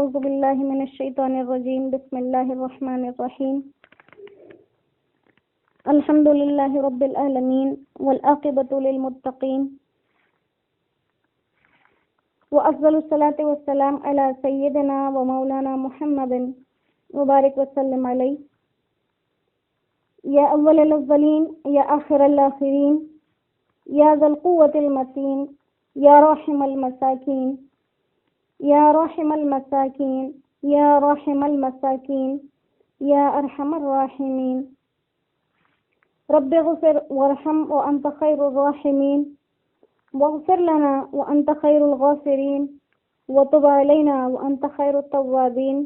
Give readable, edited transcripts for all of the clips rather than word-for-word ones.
اعوذ باللہ من الشیطان الرجیم بسم اللہ الرحمن الرحیم الحمد للہ رب العالمین والعاقبۃ للمتقین وافضل الصلاۃ والسلام علی سیدنا و مولانا محمد مبارک وسلم علیہ یا اول الاولین یا آخر الاخرین یا ذا القوۃ المتین یا راحم المساکین یا راحم المساکین یا راحم المساکین یا ارحم الراحمین رب اغفر وارحم وانت خیر الراحمین واغفر لنا وانت خیر الغافرین وتب علینا وانت خیر التوابین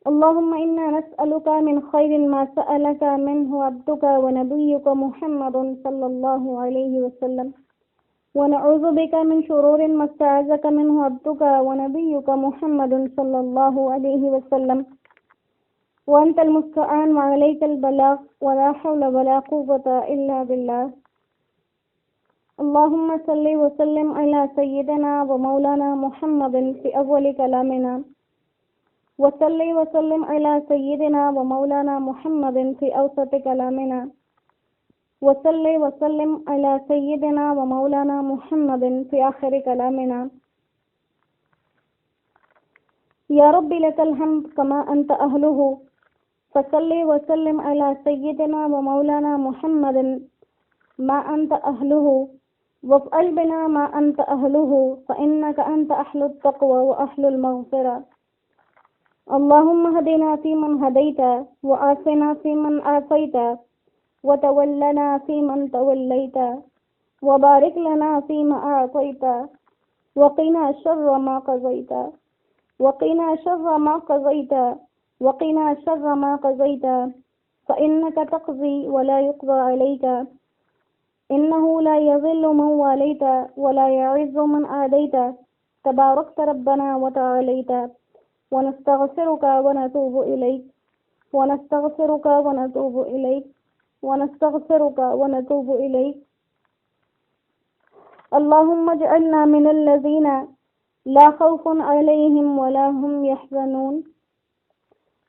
اللهم إنا نسألك من خير ما سألك منه عبدك ونبيك محمد صلى الله عليه وسلم ونعوذ بك من شرور ما استعاذك منه عبدك ونبيك محمد صلى الله عليه وسلم وأنت المستعان وعليك البلاغ ولا حول ولا قوة إلا بالله اللهم صل وسلم على سيدنا ومولانا محمد في أول كلامنا وصلی وسلم علی سیدنا و مولانا محمد فی اوسط کلامنا وصلی وسلم علی سیدنا و مولانا محمد فی آخر کلامنا یا رب لک الحمد کما انت اہلہ فصلی وسلم علی سیدنا و مولانا محمد ما انت اہلہ وافعل بنا ما انت اہلہ فانک انت اہل التقوى واہل المغفرہ اللهم هدنا فيمن هديت وعافنا فيمن عافيت وتولنا فيمن توليت وبارك لنا فيما أعطيت وقنا شر ما قضيت وقنا شر ما قضيت وقنا شر ما قضيت فإنك تقضي ولا يقضى عليك إنه لا يذل من واليت ولا يعز من عاديت تباركت ربنا وتعاليت ونستغفرك ونتوب إليك ونستغفرك ونتوب إليك ونستغفرك ونتوب إليك اللهم اجعلنا من الذين لا خوف عليهم ولا هم يحزنون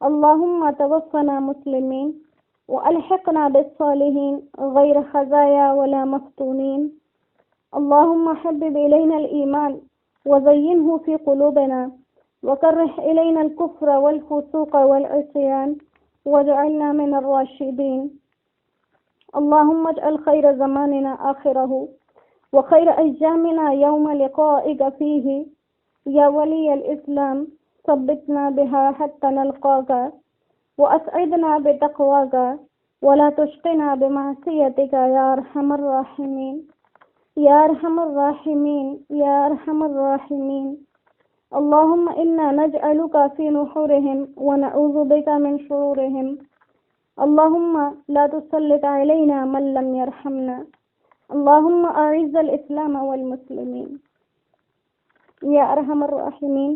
اللهم توفنا مسلمين وألحقنا بالصالحين غير خزايا ولا مفتونين اللهم حبب إلينا الإيمان وزينه في قلوبنا وكره إلينا الكفر والفسوق والعصيان واجعلنا من الراشدين اللهم اجعل خير زماننا آخره وخير أيامنا يوم لقائك فيه يا ولي الإسلام ثبتنا بها حتى نلقاك وأسعدنا بتقواك ولا تشقنا بمعصيتك يا أرحم الراحمين يا أرحم الراحمين يا أرحم الراحمين اللهم إنا نجعلك في نحورهم ونعوذ بك من شرورهم اللهم لا تسلط علينا من لم يرحمنا اللهم أعز الإسلام والمسلمين يا أرحم الراحمين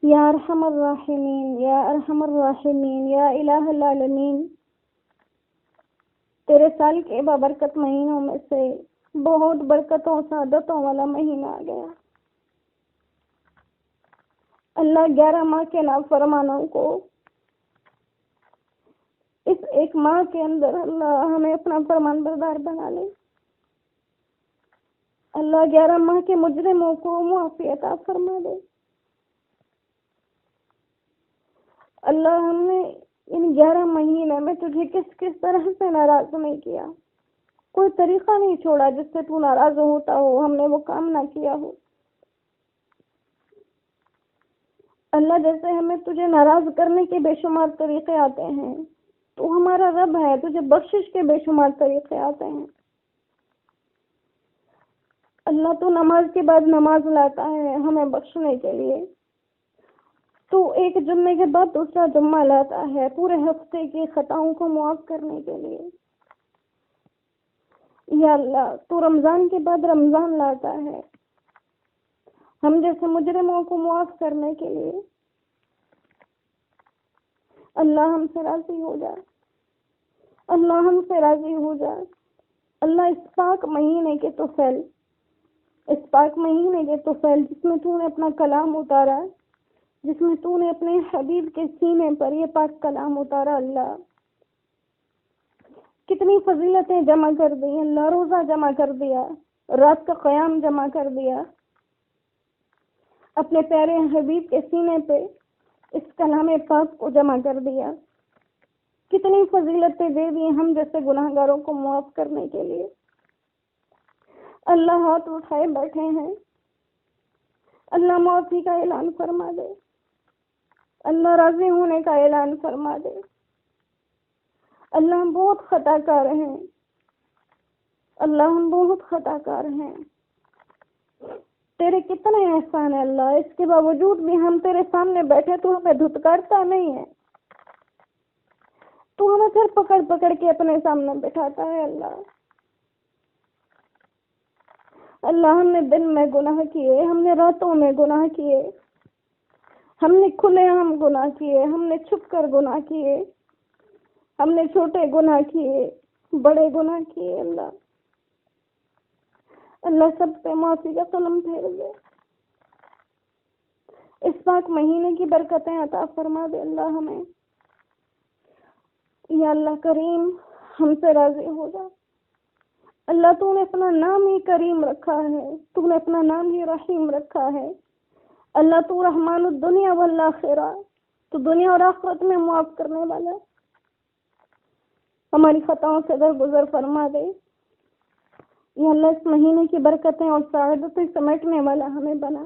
يا أرحم الراحمين يا أرحم الراحمين يا إله العالمين تیرے سال کے بابرکت مہینوں میں سے بہت برکتوں سعادتوں والا مہینہ آ گیا اللہ 11 ماہ کے نافرمانوں کو اس ایک ماہ کے اندر اللہ ہمیں اپنا فرمان بردار بنا لے اللہ 11 ماہ کے مجرموں کو معافی عطا فرما دے اللہ ہم نے ان 11 مہینے میں تجھے کس کس طرح سے ناراض نہیں کیا کوئی طریقہ نہیں چھوڑا جس سے تو ناراض ہوتا ہو ہم نے وہ کام نہ کیا ہو اللہ جیسے ہمیں تجھے ناراض کرنے کے بے شمار طریقے آتے ہیں تو ہمارا رب ہے تجھے بخشش کے بے شمار طریقے آتے ہیں اللہ تو نماز کے بعد نماز لاتا ہے ہمیں بخشنے کے لیے تو ایک جمعے کے بعد دوسرا جمعہ لاتا ہے پورے ہفتے کی خطاؤں کو معاف کرنے کے لیے یا اللہ تو رمضان کے بعد رمضان لاتا ہے ہم جیسے مجرموں کو معاف کرنے کے لیے اللہ ہم سے راضی ہو جائے اللہ ہم سے راضی ہو جائے اللہ اس پاک مہینے کے طفیل اس پاک مہینے کے طفیل جس میں تو نے اپنا کلام اتارا، جس میں تو نے اپنے حبیب کے سینے پر یہ پاک کلام اتارا، اللہ کتنی فضیلتیں جمع کر دی اللہ، روزہ جمع کر دیا، رات کا قیام جمع کر دیا، اپنے پیارے حبیب کے سینے پہ اس کلام پاک کو جمع کر دیا، کتنی فضیلتیں دے دی ہم جیسے گناہ گاروں کو معاف کرنے کے لیے۔ اللہ ہاتھ اٹھائے بیٹھے ہیں، اللہ معافی کا اعلان فرما دے، اللہ راضی ہونے کا اعلان فرما دے۔ اللہ ہم بہت خطا کار ہیں، اللہ ہم بہت خطا کار ہیں، تیرے کتنے احسان ہیں اللہ، اس کے باوجود بھی ہم تیرے سامنے بیٹھے تو ہمیں دھتکارتا نہیں ہے، تو ہمیں پھر پکڑ پکڑ کے اپنے سامنے بٹھاتا ہے۔ اللہ ہم نے دن میں گناہ کیے، ہم نے راتوں میں گناہ کیے، ہم نے کھلے عام گناہ کیے، ہم نے چھپ کر گناہ کیے، ہم نے چھوٹے گناہ کیے، بڑے گناہ کیے۔ اللہ سب پہ معافی کا قلم پھیر دے، اس پاک مہینے کی برکتیں عطا فرما دے اللہ ہمیں۔ یا اللہ کریم ہم سے راضی ہو جا، اللہ تو نے اپنا نام ہی کریم رکھا ہے، تو نے اپنا نام ہی رحیم رکھا ہے، اللہ تو رحمان الدنیا والآخرہ، تو دنیا اور آخرت میں معاف کرنے والا، ہماری خطاؤں سے درگزر فرما دے۔ یا اللہ اس مہینے کی برکتیں اور سعادتیں سمیٹنے والا ہمیں بنا۔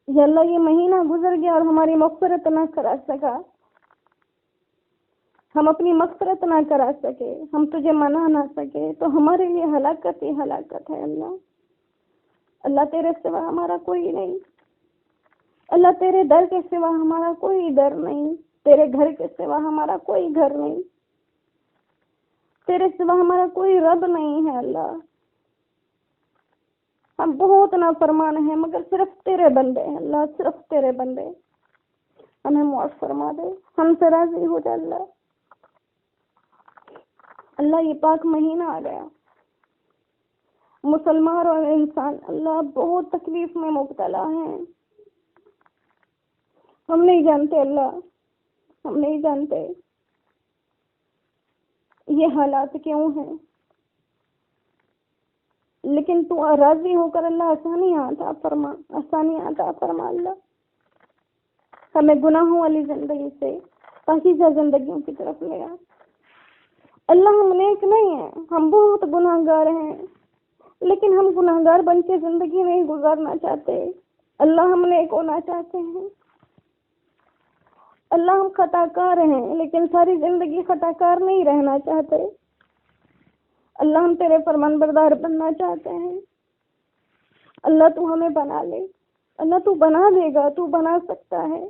یا اللہ یہ مہینہ گزر گیا اور ہماری مغفرت نہ کرا سکا، ہم اپنی مغفرت نہ کرا سکے، ہم تجھے منا نہ سکے، تو ہمارے لیے ہلاکت ہی ہلاکت ہے۔ اللہ تیرے سوا ہمارا کوئی نہیں، اللہ تیرے در کے سوا ہمارا کوئی در نہیں، تیرے گھر کے سوا ہمارا کوئی گھر نہیں، تیرے سوا ہمارا کوئی رب نہیں ہے۔ اللہ ہم بہت نافرمان ہیں مگر صرف تیرے بندے ہیں اللہ، صرف تیرے بندے، ہمیں معاف فرما دے، ہم سے راضی ہو جا اللہ۔ اللہ یہ پاک مہینہ آ گیا، مسلمان اور انسان اللہ بہت تکلیف میں مبتلا ہیں، ہم نہیں جانتے اللہ، ہم نہیں جانتے یہ حالات کیوں ہیں، لیکن تو راضی ہو کر اللہ آسانیاں عطا فرما، آسانیاں عطا فرما اللہ، ہمیں گناہوں والی زندگی سے پاکیزہ زندگیوں کی طرف لے آ۔ اللہ ہم نیک نہیں ہیں، ہم بہت گناہ گار ہیں، لیکن ہم گناہ گار بن کے زندگی نہیں گزارنا چاہتے، اللہ ہم نیک ہونا چاہتے ہیں۔ اللہ ہم خطا کار ہیں لیکن ساری زندگی خطا کار نہیں رہنا چاہتے، اللہ ہم تیرے فرمان بردار بننا چاہتے ہیں۔ اللہ تو ہمیں بنا لے، اللہ تو بنا دے گا، تو بنا سکتا ہے،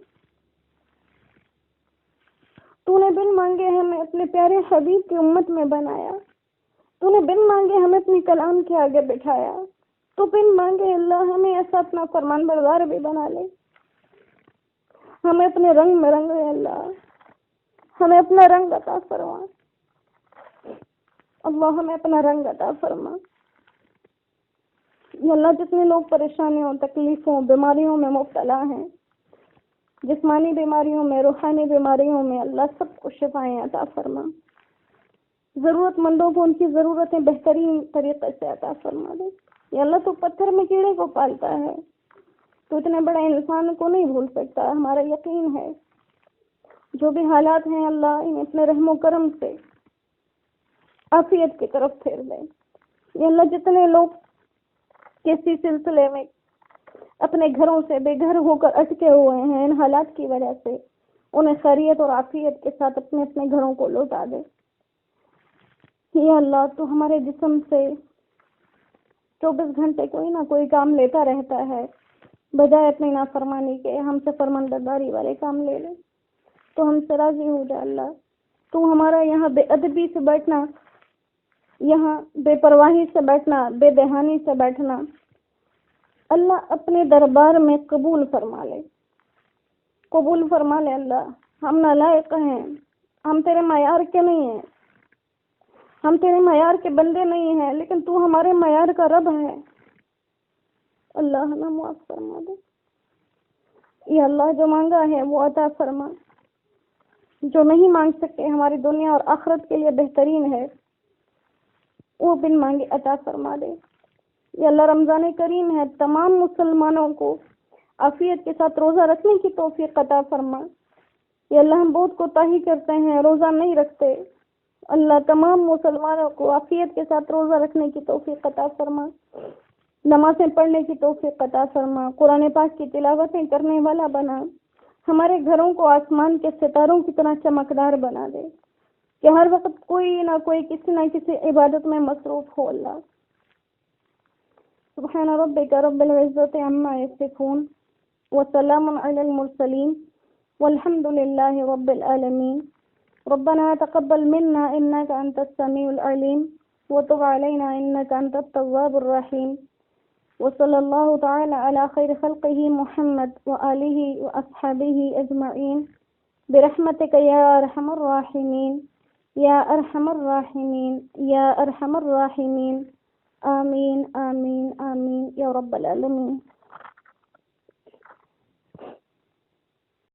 تو نے بن مانگے ہمیں اپنے پیارے حبیب کی امت میں بنایا، تو نے بن مانگے ہمیں اپنے کلام کے آگے بٹھایا، تو بن مانگے اللہ ہمیں ایسا اپنا فرمان بردار بھی بنا لے، ہمیں اپنے رنگ میں رنگ ہے اللہ، ہمیں اپنا رنگ عطا فرما اللہ، ہمیں اپنا رنگ عطا فرما۔ یا اللہ جتنے لوگ پریشانیوں، تکلیفوں، بیماریوں میں مبتلا ہیں، جسمانی بیماریوں میں، روحانی بیماریوں میں، اللہ سب کو شفائیں عطا فرما، ضرورت مندوں کو ان کی ضرورتیں بہترین طریقے سے عطا فرما دے۔ یا اللہ تو پتھر میں کیڑے کو پالتا ہے، تو اتنے بڑے انسان کو نہیں بھول سکتا، ہمارا یقین ہے جو بھی حالات ہیں اللہ انہیں اپنے رحم و کرم سے عافیت کی طرف پھیر دے۔ یا اللہ جتنے لوگ کسی سلسلے میں اپنے گھروں سے بے گھر ہو کر اٹکے ہوئے ہیں ان حالات کی وجہ سے، انہیں خیریت اور عافیت کے ساتھ اپنے اپنے گھروں کو لوٹا دے۔ یا اللہ تو ہمارے جسم سے 24 گھنٹے کوئی نہ کوئی کام لیتا رہتا ہے، بجائے اپنی نافرمانی کے ہم سے فرمان برداری والے کام لے لے، تو ہم سے راضی ہو جا اللہ۔ تو ہمارا یہاں بے ادبی سے بیٹھنا، یہاں بے پرواہی سے بیٹھنا، بے دہانی سے بیٹھنا، اللہ اپنے دربار میں قبول فرما لے، قبول فرما لے اللہ۔ ہم نالائق ہیں، ہم تیرے معیار کے نہیں ہیں، ہم تیرے معیار کے بندے نہیں ہیں، لیکن تو ہمارے معیار کا رب ہے، اللہ ہمیں معاف فرما دے. یا اللہ جو مانگا ہے وہ عطا فرما، جو نہیں مانگ سکتے ہماری دنیا اور آخرت کے لیے بہترین ہے وہ بن مانگے عطا فرما دے. یا اللہ رمضان کریم ہے، تمام مسلمانوں کو عافیت کے ساتھ روزہ رکھنے کی توفیق عطا فرما. یا اللہ ہم بہت کوتاہی کرتے ہیں، روزہ نہیں رکھتے. اللہ تمام مسلمانوں کو عافیت کے ساتھ روزہ رکھنے کی توفیق عطا فرما، نمازیں پڑھنے کی توفیق عطا فرما، قرآن پاک کی تلاوتیں کرنے والا بنا، ہمارے گھروں کو آسمان کے ستاروں کی طرح چمکدار بنا دے کہ ہر وقت کوئی نہ کوئی کسی نہ کسی عبادت میں مصروف ہو. اللہ سبحان ربک رب العزت عما یصفون وسلام علی المرسلین والحمد للہ رب العالمین. ربنا تقبل منا انك انت السميع العليم وتب علينا انك انت التواب الرحيم. وصلى الله تعالى على خير خلقه محمد وآله وأصحابه أجمعين برحمتك يا أرحم الراحمين يا أرحم الراحمين يا أرحم الراحمين. آمين آمين آمين يا رب العالمين.